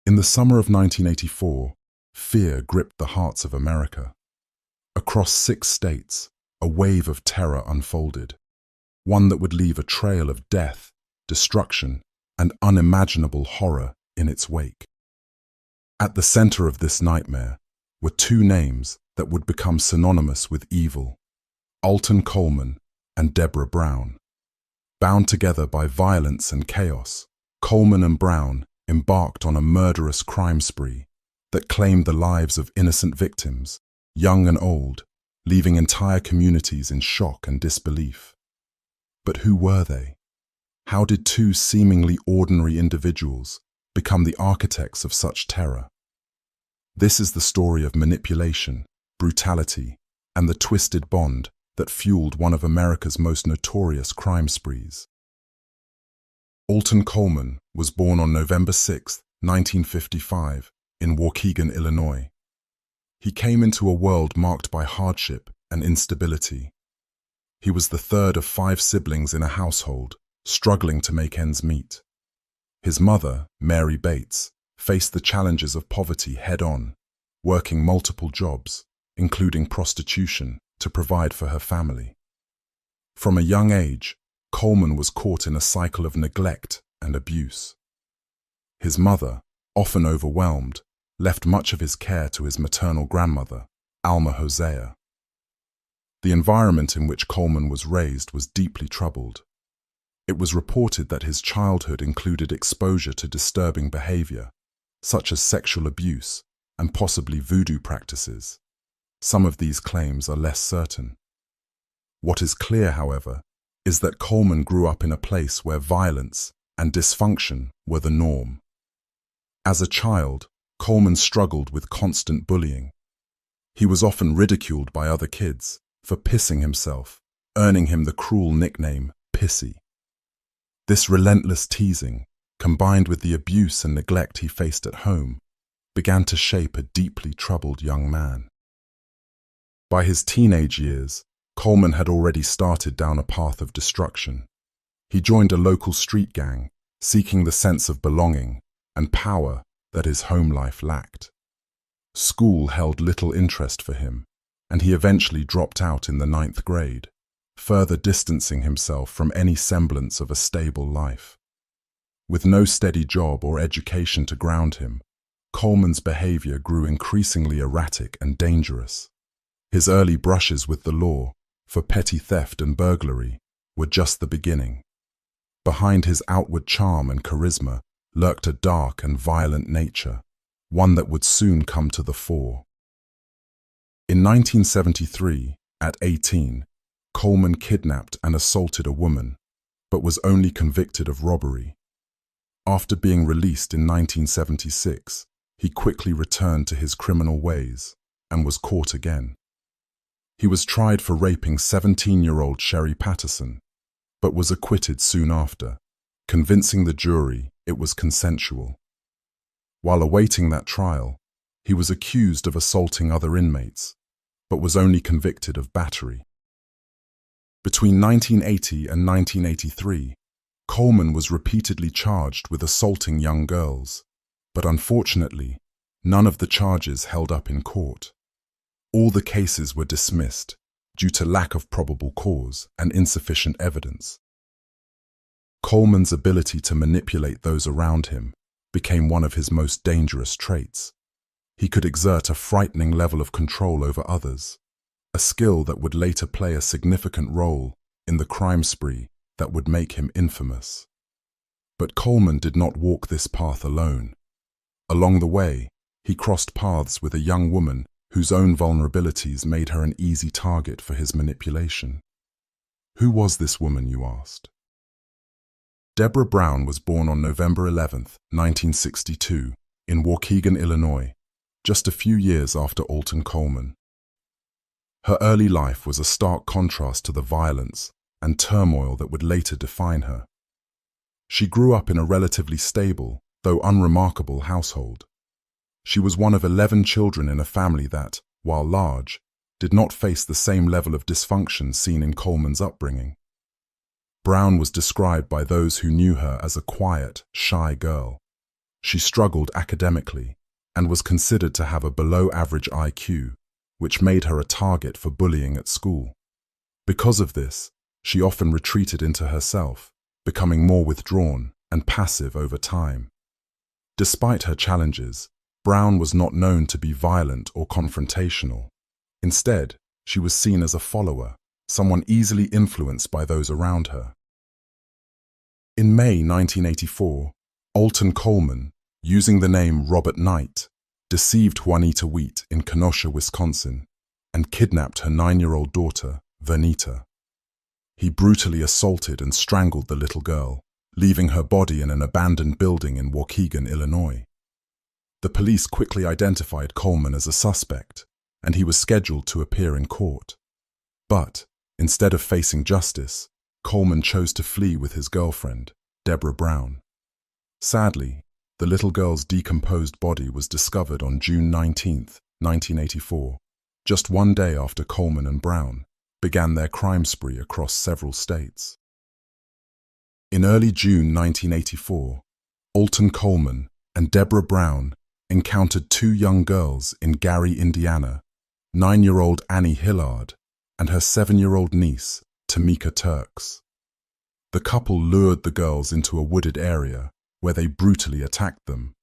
In the summer of 1984, fear gripped the hearts of America. Across 6 states, a wave of terror unfolded, one that would leave a trail of death, destruction, and unimaginable horror in its wake. At the center of this nightmare were 2 names that would become synonymous with evil: Alton Coleman and Debra Brown. Bound together by violence and chaos, Coleman and Brown embarked on a murderous crime spree that claimed the lives of innocent victims, young and old, leaving entire communities in shock and disbelief. But who were they? How did 2 seemingly ordinary individuals become the architects of such terror? This is the story of manipulation, brutality, and the twisted bond that fueled one of America's most notorious crime sprees. Alton Coleman was born on November 6, 1955, in Waukegan, Illinois. He came into a world marked by hardship and instability. He was the 3rd of 5 siblings in a household, struggling to make ends meet. His mother, Mary Bates, faced the challenges of poverty head-on, working multiple jobs, including prostitution, to provide for her family. From a young age, Coleman was caught in a cycle of neglect and abuse. His mother, often overwhelmed, left much of his care to his maternal grandmother, Alma Hosea. The environment in which Coleman was raised was deeply troubled. It was reported that his childhood included exposure to disturbing behavior, such as sexual abuse and possibly voodoo practices. Some of these claims are less certain. What is clear, however, is that Coleman grew up in a place where violence and dysfunction were the norm. As a child, Coleman struggled with constant bullying. He was often ridiculed by other kids for pissing himself, earning him the cruel nickname Pissy. This relentless teasing, combined with the abuse and neglect he faced at home, began to shape a deeply troubled young man. By his teenage years, Coleman had already started down a path of destruction. He joined a local street gang, seeking the sense of belonging and power that his home life lacked. School held little interest for him, and he eventually dropped out in the 9th grade, further distancing himself from any semblance of a stable life. With no steady job or education to ground him, Coleman's behavior grew increasingly erratic and dangerous. His early brushes with the law, for petty theft and burglary, were just the beginning. Behind his outward charm and charisma lurked a dark and violent nature, one that would soon come to the fore. In 1973, at 18, Coleman kidnapped and assaulted a woman, but was only convicted of robbery. After being released in 1976, he quickly returned to his criminal ways and was caught again. He was tried for raping 17-year-old Sherry Patterson, but was acquitted soon after, convincing the jury it was consensual. While awaiting that trial, he was accused of assaulting other inmates, but was only convicted of battery. Between 1980 and 1983, Coleman was repeatedly charged with assaulting young girls, but unfortunately, none of the charges held up in court. All the cases were dismissed due to lack of probable cause and insufficient evidence. Coleman's ability to manipulate those around him became one of his most dangerous traits. He could exert a frightening level of control over others, a skill that would later play a significant role in the crime spree that would make him infamous. But Coleman did not walk this path alone. Along the way, he crossed paths with a young woman whose own vulnerabilities made her an easy target for his manipulation. Who was this woman, you asked? Debra Brown was born on November 11, 1962, in Waukegan, Illinois, just a few years after Alton Coleman. Her early life was a stark contrast to the violence and turmoil that would later define her. She grew up in a relatively stable, though unremarkable, household. She was one of 11 children in a family that, while large, did not face the same level of dysfunction seen in Coleman's upbringing. Brown was described by those who knew her as a quiet, shy girl, She struggled academically and was considered to have a below-average IQ, which made her a target for bullying at school. Because of this, she often retreated into herself, becoming more withdrawn and passive over time. Despite her challenges, Brown was not known to be violent or confrontational. Instead, she was seen as a follower, someone easily influenced by those around her. In May 1984, Alton Coleman, using the name Robert Knight, deceived Juanita Wheat in Kenosha, Wisconsin, and kidnapped her 9-year-old daughter, Vernita. He brutally assaulted and strangled the little girl, leaving her body in an abandoned building in Waukegan, Illinois. The police quickly identified Coleman as a suspect, and he was scheduled to appear in court. But, instead of facing justice, Coleman chose to flee with his girlfriend, Debra Brown. Sadly, the little girl's decomposed body was discovered on June 19, 1984, just one day after Coleman and Brown began their crime spree across several states. In early June 1984, Alton Coleman and Debra Brown encountered 2 young girls in Gary, Indiana, 9-year-old Annie Hillard and her 7-year-old niece, Tamika Turks. The couple lured the girls into a wooded area where they brutally attacked them.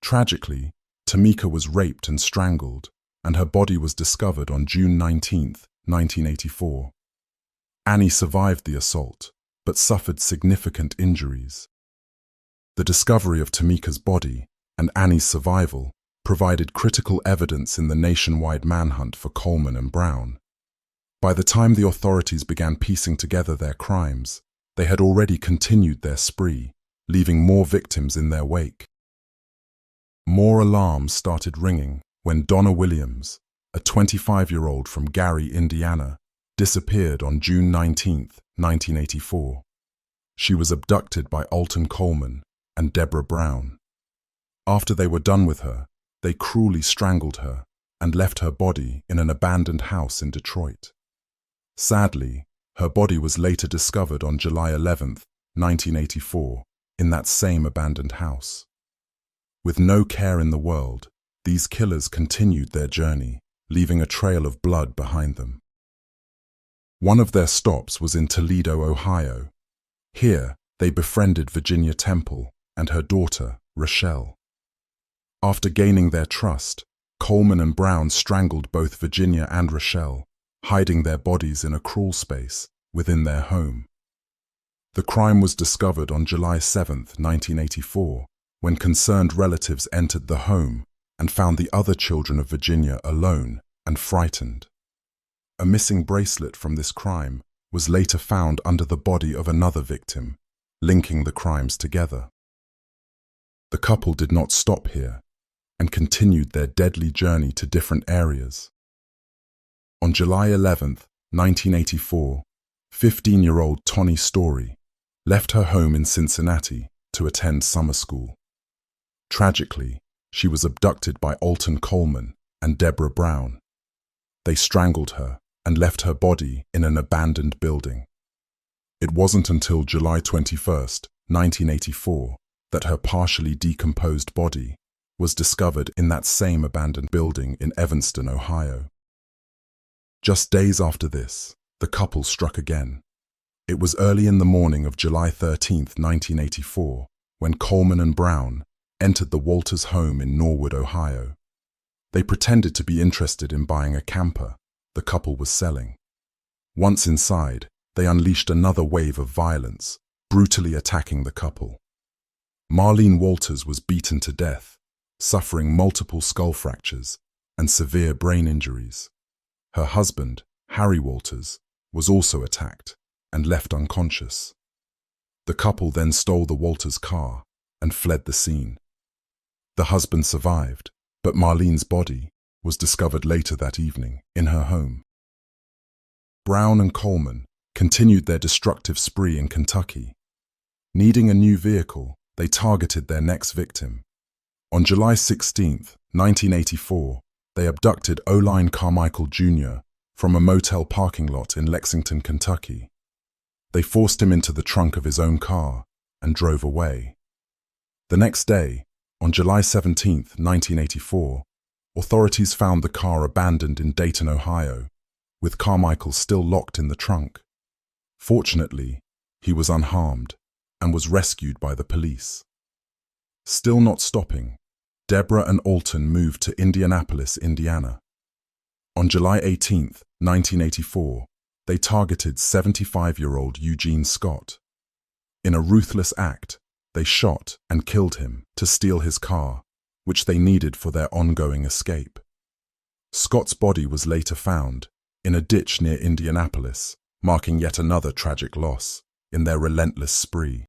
Tragically, Tamika was raped and strangled, and her body was discovered on June 19, 1984. Annie survived the assault, but suffered significant injuries. The discovery of Tamika's body and Annie's survival provided critical evidence in the nationwide manhunt for Coleman and Brown. By the time the authorities began piecing together their crimes, they had already continued their spree, leaving more victims in their wake. More alarms started ringing when Donna Williams, a 25-year-old from Gary, Indiana, disappeared on June 19, 1984. She was abducted by Alton Coleman and Debra Brown. After they were done with her, they cruelly strangled her and left her body in an abandoned house in Detroit. Sadly, her body was later discovered on July 11, 1984, in that same abandoned house. With no care in the world, these killers continued their journey, leaving a trail of blood behind them. One of their stops was in Toledo, Ohio. Here, they befriended Virginia Temple and her daughter, Rochelle. After gaining their trust, Coleman and Brown strangled both Virginia and Rochelle, hiding their bodies in a crawl space within their home. The crime was discovered on July 7, 1984, when concerned relatives entered the home and found the other children of Virginia alone and frightened. A missing bracelet from this crime was later found under the body of another victim, linking the crimes together. The couple did not stop here and continued their deadly journey to different areas. On July 11, 1984, 15-year-old Toni Story left her home in Cincinnati to attend summer school. Tragically, she was abducted by Alton Coleman and Debra Brown. They strangled her and left her body in an abandoned building. It wasn't until July 21, 1984, that her partially decomposed body was discovered in that same abandoned building in Evanston, Ohio. Just days after this, the couple struck again. It was early in the morning of July 13, 1984, when Coleman and Brown entered the Walters home in Norwood, Ohio. They pretended to be interested in buying a camper the couple was selling. Once inside, they unleashed another wave of violence, brutally attacking the couple. Marlene Walters was beaten to death, suffering multiple skull fractures and severe brain injuries. Her husband, Harry Walters, was also attacked and left unconscious. The couple then stole the Walters car and fled the scene. The husband survived, but Marlene's body was discovered later that evening in her home. Brown and Coleman continued their destructive spree in Kentucky. Needing a new vehicle, they targeted their next victim. On July 16, 1984, they abducted Oline Carmichael Jr. from a motel parking lot in Lexington, Kentucky. They forced him into the trunk of his own car and drove away. The next day, On July 17, 1984, authorities found the car abandoned in Dayton, Ohio, with Carmichael still locked in the trunk. Fortunately, he was unharmed and was rescued by the police. Still not stopping, Debra and Alton moved to Indianapolis, Indiana. On July 18, 1984, they targeted 75-year-old Eugene Scott. In a ruthless act, they shot and killed him to steal his car, which they needed for their ongoing escape. Scott's body was later found in a ditch near Indianapolis, marking yet another tragic loss in their relentless spree.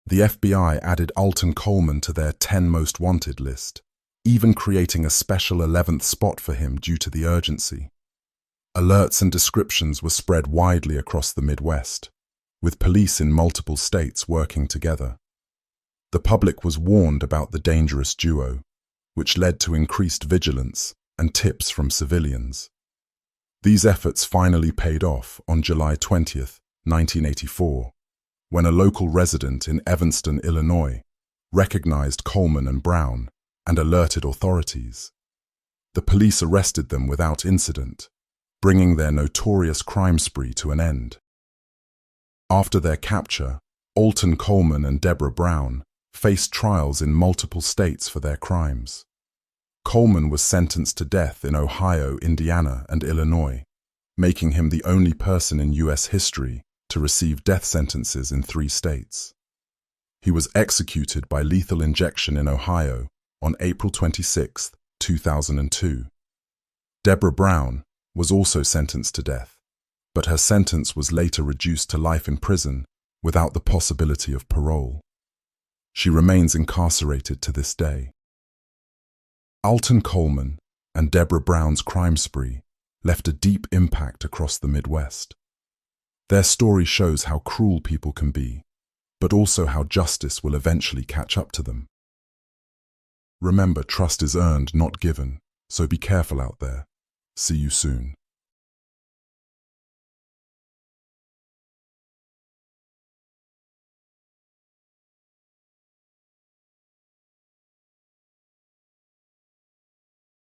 The FBI added Alton Coleman to their 10 most wanted list, even creating a special 11th spot for him due to the urgency. Alerts and descriptions were spread widely across the Midwest, with police in multiple states working together. The public was warned about the dangerous duo, which led to increased vigilance and tips from civilians. These efforts finally paid off on July 20, 1984, when a local resident in Evanston, Illinois, recognized Coleman and Brown and alerted authorities. The police arrested them without incident, bringing their notorious crime spree to an end. After their capture, Alton Coleman and Debra Brown faced trials in multiple states for their crimes. Coleman was sentenced to death in Ohio, Indiana, and Illinois, making him the only person in U.S. history to receive death sentences in 3 states. He was executed by lethal injection in Ohio on April 26, 2002. Debra Brown was also sentenced to death, but her sentence was later reduced to life in prison without the possibility of parole. She remains incarcerated to this day. Alton Coleman and Debra Brown's crime spree left a deep impact across the Midwest. Their story shows how cruel people can be, but also how justice will eventually catch up to them. Remember, trust is earned, not given, so be careful out there. See you soon.